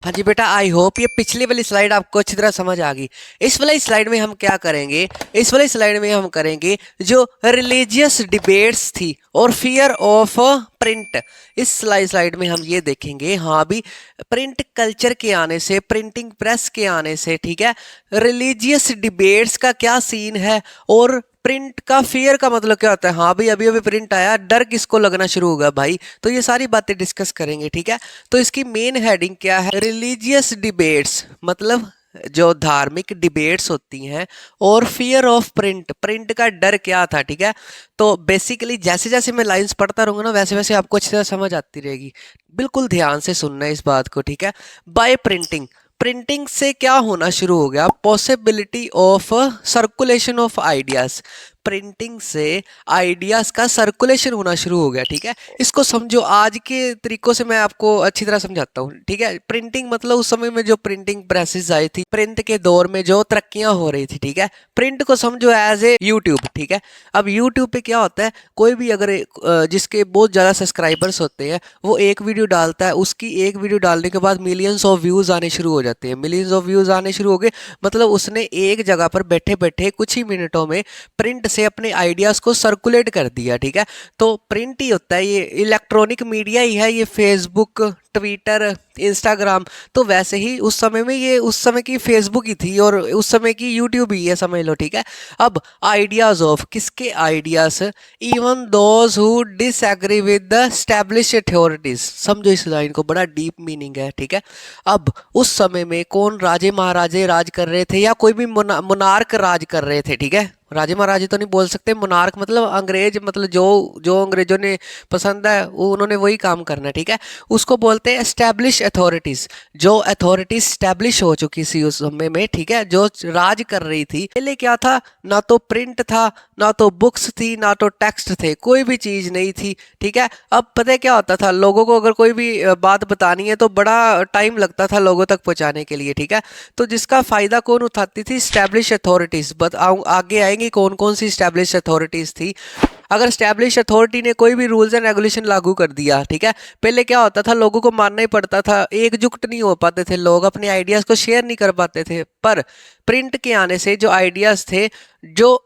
हाँ जी बेटा, I hope ये पिछली वाली स्लाइड आपको अच्छी तरह समझ आ गई। इस वाली स्लाइड में हम क्या करेंगे, इस वाली स्लाइड में हम करेंगे जो रिलीजियस डिबेट्स थी और फियर ऑफ प्रिंट। इस स्लाइड में हम ये देखेंगे, हाँ भी प्रिंट कल्चर के आने से, प्रिंटिंग प्रेस के आने से, ठीक है, रिलीजियस डिबेट्स का क्या सीन है और प्रिंट का फियर का मतलब क्या होता है। हाँ भाई, अभी अभी प्रिंट आया, डर किसको लगना शुरू होगा भाई। तो ये सारी बातें डिस्कस करेंगे, ठीक है। तो इसकी मेन हेडिंग क्या है, रिलीजियस डिबेट्स, मतलब जो धार्मिक डिबेट्स होती हैं, और फियर ऑफ प्रिंट, प्रिंट का डर क्या था, ठीक है। तो बेसिकली जैसे जैसे मैं लाइंस पढ़ता रहूंगा ना, वैसे वैसे आपको अच्छी तरह समझ आती रहेगी। बिल्कुल ध्यान से सुनना है इस बात को, ठीक है। बाय प्रिंटिंग, प्रिंटिंग से क्या होना शुरू हो गया, possibility of circulation of ideas. Printing से आइडियाज का सर्कुलेशन होना शुरू हो गया, ठीक है। इसको समझो, आज के तरीकों से मैं आपको अच्छी तरह समझाता हूँ, ठीक है। प्रिंटिंग मतलब उस समय में जो प्रिंटिंग प्रेसेस आई थी, प्रिंट के दौर में जो तरक्कियां हो रही थी, ठीक है। प्रिंट को समझो एज ए यूट्यूब, ठीक है। अब यूट्यूब पे क्या होता है, कोई भी अगर जिसके बहुत ज़्यादा सब्सक्राइबर्स होते हैं, वो एक वीडियो डालता है, उसकी एक वीडियो डालने के बाद मिलियंस ऑफ व्यूज़ आने शुरू हो जाते हैं। मिलियंस ऑफ व्यूज़ आने शुरू हो गए, मतलब उसने एक जगह पर बैठे बैठे कुछ ही मिनटों में प्रिंट से अपने आइडियाज़ को सर्कुलेट कर दिया, ठीक है। तो प्रिंट ही होता है, ये इलेक्ट्रॉनिक मीडिया ही है, ये फेसबुक, ट्विटर, इंस्टाग्राम। तो वैसे ही उस समय में ये उस समय की फेसबुक ही थी और उस समय की यूट्यूब ही है, समझ लो, ठीक है। अब आइडियाज ऑफ, किसके ideas, even those who disagree with the established authorities. समझो इस लाइन को, बड़ा डीप मीनिंग है, ठीक है। अब उस समय में कौन राजे महाराजे राज कर रहे थे, या कोई भी मोनार्क राज कर रहे थे, ठीक है। राजे महाराजे तो नहीं बोल सकते, मोनार्क मतलब अंग्रेज, मतलब जो जो अंग्रेजों ने पसंद है वो उन्होंने वही काम करना है, ठीक है। उसको बोलते हैं एस्टैब्लिश अथॉरिटीज। जो अथॉरिटीज स्टैब्लिश हो चुकी थी उस समय में, ठीक है, जो राज कर रही थी। पहले क्या था, ना तो प्रिंट था, ना तो बुक्स थी, ना तो टेक्स्ट थे, कोई भी चीज नहीं थी, ठीक है। अब पता है क्या होता था, लोगों को अगर कोई भी बात बतानी है तो बड़ा टाइम लगता था लोगों तक पहुंचाने के लिए, ठीक है। तो जिसका फायदा कौन उठाती थी, स्टैब्लिश अथॉरिटीज। बताऊं आगे आएंगी कौन कौन सी स्टैब्लिश अथॉरिटीज थी। अगर स्टैब्लिश अथॉरिटी ने कोई भी रूल्स एंड रेगुलेशन लागू कर दिया, ठीक है, पहले क्या होता था, लोगों को मानना ही पड़ता था, एकजुट नहीं हो पाते थे लोग, अपने आइडियाज को शेयर नहीं कर पाते थे। पर प्रिंट के आने से जो आइडियाज थे, जो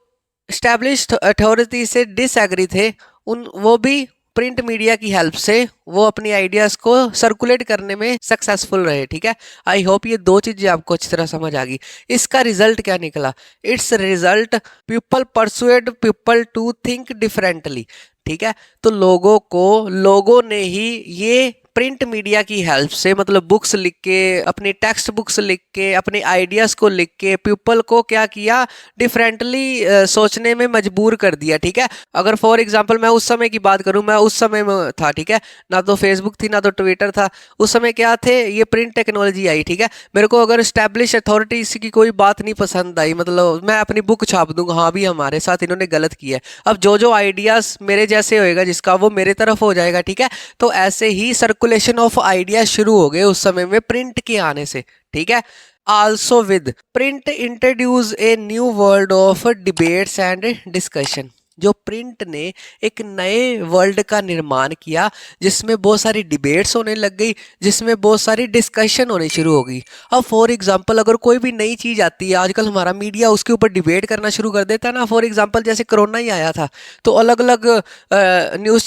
स्टैब्लिश्ड अथॉरिटी से डिसएग्री थे, उन वो भी प्रिंट मीडिया की हेल्प से वो अपनी आइडियाज को सर्कुलेट करने में सक्सेसफुल रहे, ठीक है। आई होप ये दो चीजें आपको अच्छी तरह समझ आ गई। इसका रिजल्ट क्या निकला, its result people persuade people to think differently, ठीक है। तो लोगों ने ही ये प्रिंट मीडिया की हेल्प से, मतलब बुक्स लिख के, अपनी टेक्स्ट बुक्स लिख के, अपने आइडियाज़ को लिख के पीपल को क्या किया, डिफरेंटली सोचने में मजबूर कर दिया, ठीक है। अगर फॉर एग्जांपल मैं उस समय की बात करूं, मैं उस समय में था, ठीक है, ना तो फेसबुक थी ना तो ट्विटर था। उस समय क्या थे, ये प्रिंट टेक्नोलॉजी आई, ठीक है। मेरे को अगर स्टैब्लिश अथॉरिटीज की कोई बात नहीं पसंद आई, मतलब मैं अपनी बुक छाप दूंगा, हाँ भी हमारे साथ इन्होंने गलत किया है। अब जो जो आइडियाज़ मेरे जैसे होएगा जिसका, वो मेरे तरफ हो जाएगा, ठीक है। तो ऐसे ही सर्कुलेशन ऑफ आइडिया शुरू हो गए उस समय में प्रिंट के आने से, ठीक है। Also with print introduce a new world of debates and discussion. जो प्रिंट ने एक नए वर्ल्ड का निर्माण किया, जिसमें बहुत सारी डिबेट्स होने लग गई, जिसमें बहुत सारी डिस्कशन होनी शुरू हो गई। अब फॉर एग्जांपल अगर कोई भी नई चीज़ आती है, आजकल हमारा मीडिया उसके ऊपर डिबेट करना शुरू कर देता है ना। फॉर एग्जांपल जैसे कोरोना ही आया था, तो अलग अलग न्यूज़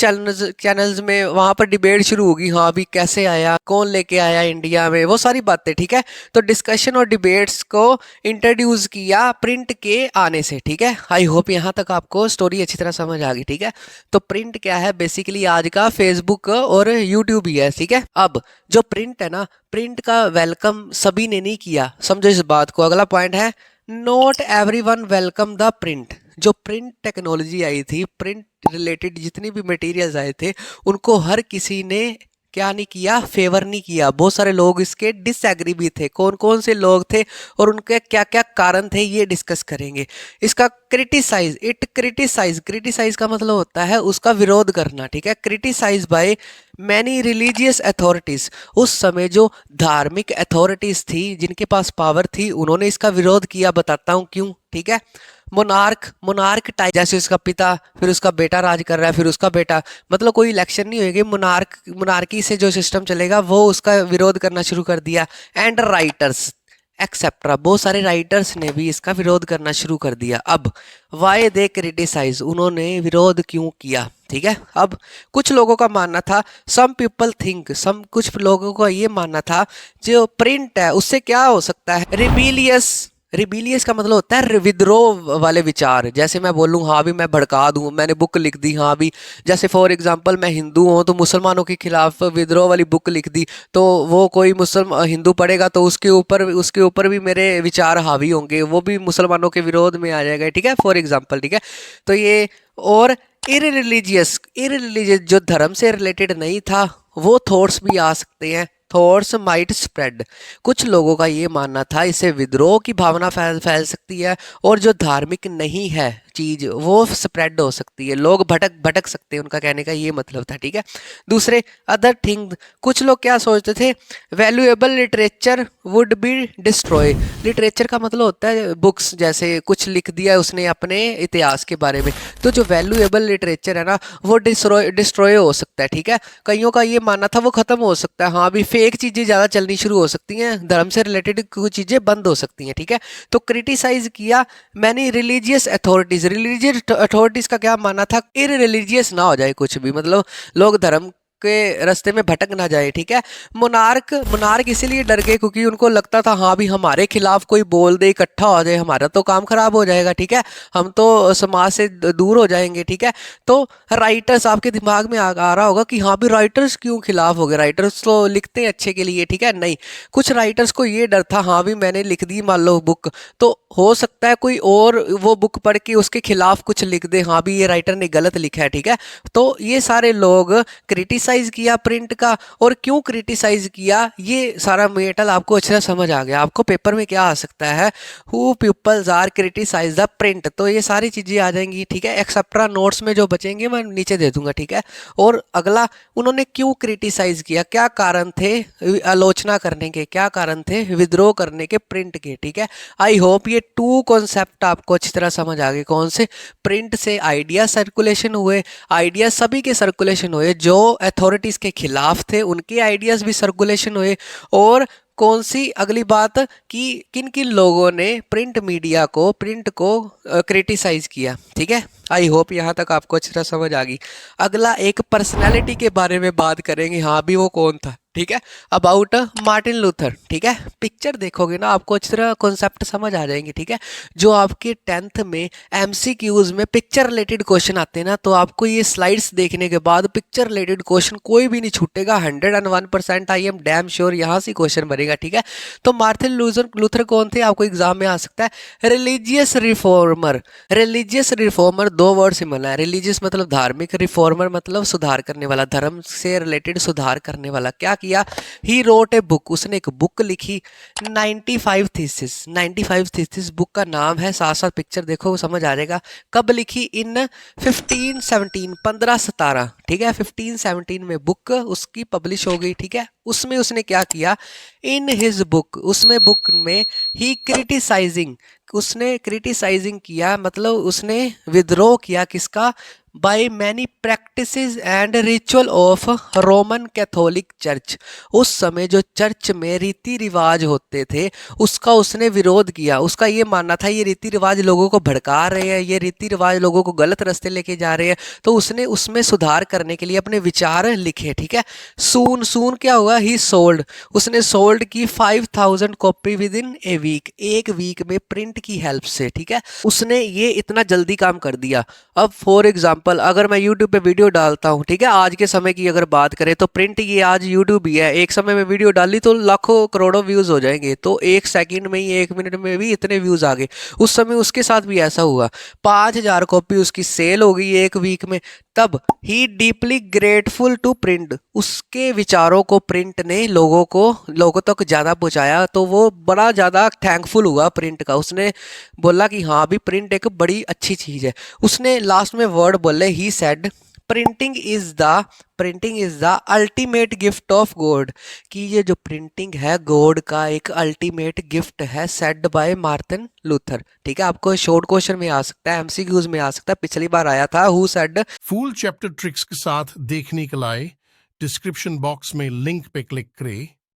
चैनल्स में वहाँ पर डिबेट शुरू होगी, हाँ भी कैसे आया, कौन लेके आया इंडिया में, वो सारी बातें, ठीक है। तो डिस्कशन और डिबेट्स को इंट्रोड्यूस किया प्रिंट के आने से, ठीक है। आई होप यहाँ तक आपको स्टोरी अच्छी तरह समझ आ गई, ठीक है। तो प्रिंट क्या है, बेसिकली आज का फेसबुक और यूट्यूब ही है, ठीक है। अब जो प्रिंट है ना, प्रिंट का वेलकम सभी ने नहीं किया, समझो इस बात को। अगला पॉइंट है, not everyone welcome the print. जो प्रिंट टेक्नोलॉजी आई थी, प्रिंट रिलेटेड जितनी भी मटेरियल्स आए थे, उनको हर किसी ने क्या नहीं किया, फेवर नहीं किया। बहुत सारे लोग इसके डिसएग्री भी थे। कौन कौन से लोग थे और उनके क्या क्या कारण थे, ये डिस्कस करेंगे। इसका क्रिटिसाइज, इट क्रिटिसाइज, क्रिटिसाइज का मतलब होता है उसका विरोध करना, ठीक है। Criticise by many religious authorities. उस समय जो धार्मिक अथॉरिटीज थी, जिनके पास पावर थी, उन्होंने इसका विरोध किया। बताता हूँ क्यों, ठीक है। मोनार्क मोनार्क टाइप, जैसे उसका पिता, फिर उसका बेटा राज कर रहा है, फिर उसका बेटा, मतलब कोई इलेक्शन नहीं होगी, मोनार्की से जो सिस्टम चलेगा वो उसका विरोध करना शुरू कर दिया। एंड राइटर्स एक्सेप्ट्रा, बहुत सारे राइटर्स ने भी इसका विरोध करना शुरू कर दिया। अब वाई दे क्रिटिसाइज, उन्होंने विरोध क्यों किया, ठीक है। अब कुछ लोगों का मानना था, सम पीपल थिंक, कुछ लोगों का ये मानना था जो प्रिंट है उससे क्या हो सकता है, रिबीलियस। रिबीलियस का मतलब होता है विद्रोह वाले विचार। जैसे मैं बोलूँ हाँ भी मैं भड़का दूँ, मैंने बुक लिख दी, हाँ भी जैसे फॉर एग्जांपल मैं हिंदू हूँ तो मुसलमानों के खिलाफ विद्रोह वाली बुक लिख दी, तो वो कोई मुसलमान हिंदू पढ़ेगा तो उसके ऊपर भी मेरे विचार हावी होंगे, वो भी मुसलमानों के विरोध में आ जाएगा, ठीक है, फॉर एग्जाम्पल, ठीक है। तो ये, और इररिलीजियस, इररिलीजियस जो धर्म से रिलेटेड नहीं था, वो थॉट्स भी आ सकते हैं, थॉट्स माइट स्प्रेड। कुछ लोगों का ये मानना था इससे विद्रोह की भावना फैल फैल सकती है, और जो धार्मिक नहीं है चीज वो स्प्रेड हो सकती है, लोग भटक भटक सकते हैं, उनका कहने का ये मतलब था, ठीक है। दूसरे अदर थिंग, कुछ लोग क्या सोचते थे, valuable literature would be destroy. Literature का मतलब होता है बुक्स, जैसे कुछ लिख दिया उसने अपने इतिहास के बारे में, तो जो वैल्यूएबल लिटरेचर है ना वो डिस्ट्रॉय हो सकता है, ठीक है। कईयों का ये मानना था वो खत्म हो सकता है, हाँ भी फेक चीजें ज्यादा चलनी शुरू हो सकती हैं, धर्म से रिलेटेड कुछ चीजें बंद हो सकती हैं, ठीक है। तो क्रिटिसाइज किया मैंने रिलीजियस अथॉरिटीज। रिलीजियस अथॉरिटीज का क्या मानना था, इररिलीजियस ना हो जाए कुछ भी, मतलब लोग धर्म के रास्ते में भटक ना जाए, ठीक है। मोनार्क मोनार्क इसीलिए डर गए क्योंकि उनको लगता था हाँ भी हमारे खिलाफ कोई बोल दे, इकट्ठा हो जाए, हमारा तो काम खराब हो जाएगा, ठीक है, हम तो समाज से दूर हो जाएंगे, ठीक है। तो राइटर्स, आपके दिमाग में आ रहा होगा कि हाँ भी राइटर्स क्यों खिलाफ हो गए, राइटर्स तो लिखते हैं अच्छे के लिए, ठीक है। नहीं, कुछ राइटर्स को ये डर था, हाँ भी मैंने लिख दी मान लो बुक, तो हो सकता है कोई और वो बुक पढ़ के उसके खिलाफ कुछ लिख दे, हाँ भी ये राइटर ने गलत लिखा है, ठीक है। तो ये सारे लोग क्रिटिसाइज किया प्रिंट का, और क्यों क्रिटिसाइज किया ये सारा मेटल आपको अच्छे से समझ आ गया। आपको पेपर में क्या आ सकता है, who peoples are criticise the print, तो ये सारी चीजें आ जाएंगी, ठीक है। एक्सेप्ट्रा नोट्स में जो बचेंगे मैं नीचे दे दूंगा, ठीक है। और अगला, उन्होंने क्यों क्रिटिसाइज किया, क्या कारण थे आलोचना करने के, क्या कारण थे विद्रोह करने के प्रिंट के, ठीक है। आई होप ये टू कॉन्सेप्ट आपको अच्छी तरह समझ आ गए, कौन से, प्रिंट से आइडिया सर्कुलेशन हुए, आइडिया सभी के सर्कुलेशन हुए, जो अथॉरिटीज के खिलाफ थे उनके आइडियाज भी सर्कुलेशन हुए, और कौन सी अगली बात कि किन किन लोगों ने प्रिंट को क्रिटिसाइज किया, ठीक है। आई होप यहाँ तक आपको अच्छी तरह समझ आ गई। अगला एक पर्सनैलिटी के बारे में बात करेंगे, हाँ भी वो कौन था, ठीक है, अबाउट मार्टिन लूथर, ठीक है। पिक्चर देखोगे ना आपको अच्छी तरह कॉन्सेप्ट समझ आ जाएंगे, ठीक है। जो आपके 10th में एमसीक्यूज में पिक्चर रिलेटेड क्वेश्चन आते हैं ना, तो आपको ये स्लाइड्स देखने के बाद पिक्चर रिलेटेड क्वेश्चन कोई भी नहीं छूटेगा, 101%, आई एम डैम श्योर यहाँ से क्वेश्चन बनेगा, ठीक है। तो मार्टिन लूथर कौन थे, आपको एग्जाम में आ सकता है, रिलीजियस रिफॉर्मर। रिलीजियस रिफॉर्मर दो वर्ड से बना है, रिलीजियस मतलब धार्मिक, रिफॉर्मर मतलब सुधार करने वाला, धर्म से रिलेटेड सुधार करने वाला। क्या किया, ही रोट ए बुक, उसने एक बुक लिखी, 95 थीसिस। 95 थीसिस बुक का नाम है, साथ साथ पिक्चर देखो समझ आ जाएगा। कब लिखी, इन 1517, 1517, ठीक है, 1517 में बुक उसकी पब्लिश हो गई, ठीक है। उसमें उसने क्या किया, इन हिज बुक, उसमें बुक में ही उसने क्रिटिसाइजिंग किया, मतलब उसने विद्रोह किया किसका, by many practices and ritual of Roman Catholic church. उस समय जो चर्च में रीति रिवाज होते थे उसका उसने विरोध किया। उसका ये मानना था ये रीति रिवाज लोगों को भड़का रहे हैं, ये रीति रिवाज लोगों को गलत रास्ते लेके जा रहे हैं, तो उसने उसमें सुधार करने के लिए अपने विचार लिखे, ठीक है। सून क्या हुआ, ही सोल्ड, उसने सोल्ड की 5000 copy within a week, एक वीक में प्रिंट की हेल्प से, ठीक है। उसने ये इतना जल्दी काम कर दिया। अब फॉर एग्जाम्पल अगर मैं YouTube पे वीडियो डालता हूँ, ठीक है, आज के समय की अगर बात करें तो प्रिंट ये आज YouTube ही है, एक समय में वीडियो डाली तो लाखों करोड़ों व्यूज हो जाएंगे, तो एक सेकंड में ही, एक मिनट में भी इतने व्यूज आ गए। उस समय उसके साथ भी ऐसा हुआ, 5000 कॉपी उसकी सेल हो गई एक वीक में। तब ही डीपली ग्रेटफुल टू प्रिंट, उसके विचारों को प्रिंट ने लोगों तक ज़्यादा पहुंचाया, तो वो बड़ा ज़्यादा थैंकफुल हुआ प्रिंट का। उसने बोला कि हाँ भी प्रिंट एक बड़ी अच्छी चीज़ है। उसने लास्ट में वर्ड बोले, he said printing is the ultimate gift of God, कि ये जो प्रिंटिंग है गॉड का एक अल्टीमेट गिफ्ट है, सेड बाय मार्टिन लूथर। ठीक है, आपको शॉर्ट क्वेश्चन में आ सकता है, एमसीक्यूज में आ सकता है, पिछली बार आया था, who said. Full chapter tricks के साथ देखने के लिए डिस्क्रिप्शन बॉक्स में लिंक पे क्लिक करें